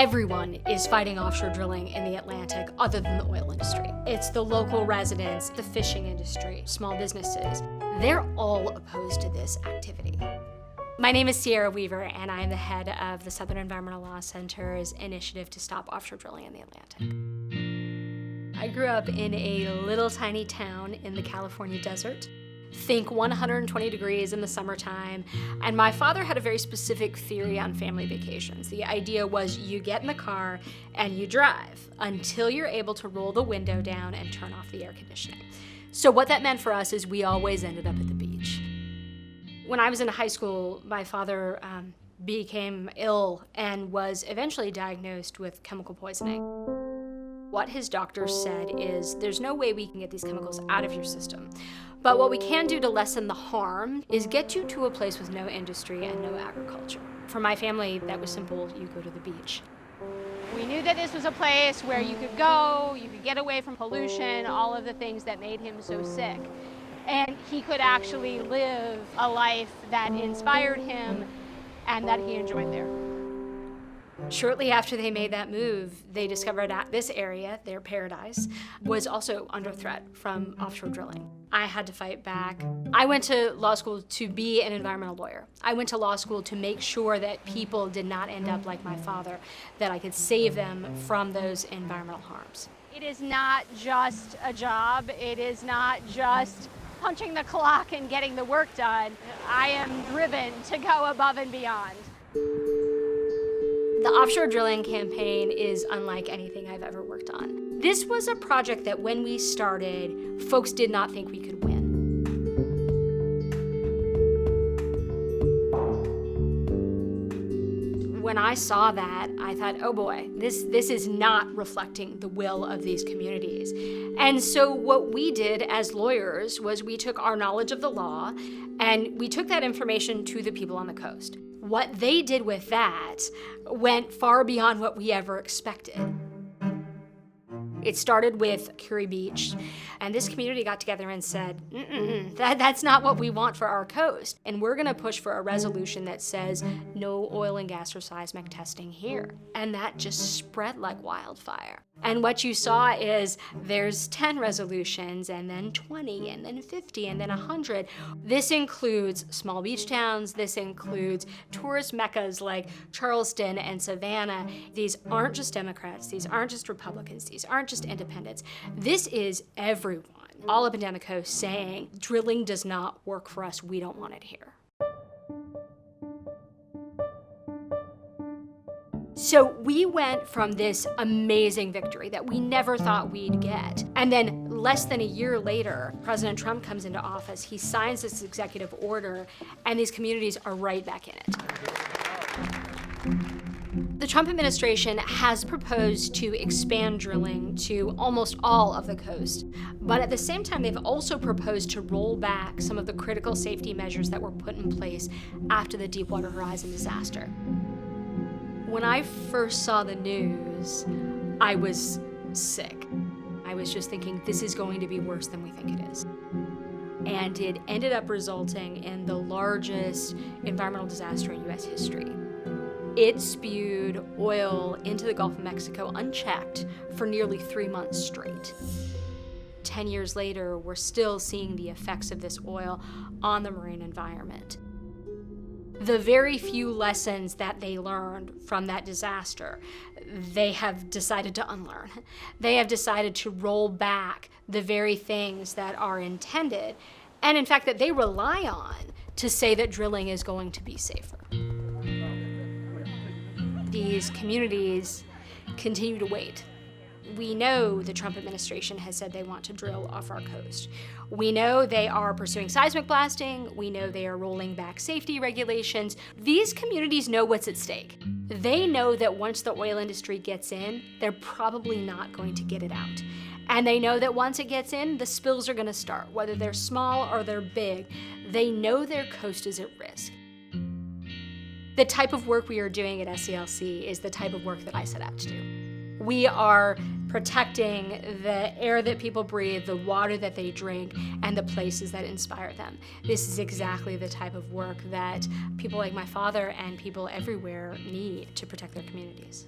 Everyone is fighting offshore drilling in the Atlantic other than the oil industry. It's the local residents, the fishing industry, small businesses. They're all opposed to this activity. My name is Sierra Weaver, and I'm the head of the Southern Environmental Law Center's initiative to stop offshore drilling in the Atlantic. I grew up in a little tiny town in the California desert. Think 120 degrees in the summertime. And my father had a very specific theory on family vacations. The idea was you get in the car and you drive until you're able to roll the window down and turn off the air conditioning. So what that meant for us is we always ended up at the beach. When I was in high school, my father became ill and was eventually diagnosed with chemical poisoning. What his doctor said is, there's no way we can get these chemicals out of your system. But what we can do to lessen the harm is get you to a place with no industry and no agriculture. For my family, that was simple. You go to the beach. We knew that this was a place where you could go, you could get away from pollution, all of the things that made him so sick. And he could actually live a life that inspired him and that he enjoyed there. Shortly after they made that move, they discovered that this area, their paradise, was also under threat from offshore drilling. I had to fight back. I went to law school to be an environmental lawyer. I went to law school to make sure that people did not end up like my father, that I could save them from those environmental harms. It is not just a job. It is not just punching the clock and getting the work done. I am driven to go above and beyond. The offshore drilling campaign is unlike anything I've ever worked on. This was a project that when we started, folks did not think we could win. When I saw that, I thought, oh boy, this is not reflecting the will of these communities. And so what we did as lawyers was we took our knowledge of the law and we took that information to the people on the coast. What they did with that went far beyond what we ever expected. It started with Curie Beach, and this community got together and said, that's not what we want for our coast, and we're gonna push for a resolution that says no oil and gas or seismic testing here. And that just spread like wildfire. And what you saw is there's 10 resolutions, and then 20, and then 50, and then 100. This includes small beach towns, this includes tourist meccas like Charleston and Savannah. These aren't just Democrats, these aren't just Republicans, these aren't just independents. This is everyone, all up and down the coast saying, drilling does not work for us, we don't want it here. So we went from this amazing victory that we never thought we'd get. And then less than a year later, President Trump comes into office, he signs this executive order, and these communities are right back in it. The Trump administration has proposed to expand drilling to almost all of the coast. But at the same time, they've also proposed to roll back some of the critical safety measures that were put in place after the Deepwater Horizon disaster. When I first saw the news, I was sick. I was just thinking, this is going to be worse than we think it is. And it ended up resulting in the largest environmental disaster in U.S. history. It spewed oil into the Gulf of Mexico unchecked for nearly 3 months straight. 10 years later, we're still seeing the effects of this oil on the marine environment. The very few lessons that they learned from that disaster, they have decided to unlearn. They have decided to roll back the very things that are intended, and in fact that they rely on to say that drilling is going to be safer. These communities continue to wait. We know the Trump administration has said they want to drill off our coast. We know they are pursuing seismic blasting. We know they are rolling back safety regulations. These communities know what's at stake. They know that once the oil industry gets in, they're probably not going to get it out. And they know that once it gets in, the spills are going to start, whether they're small or they're big. They know their coast is at risk. The type of work we are doing at SELC is the type of work that I set out to do. We are protecting the air that people breathe, the water that they drink, and the places that inspire them. This is exactly the type of work that people like my father and people everywhere need to protect their communities.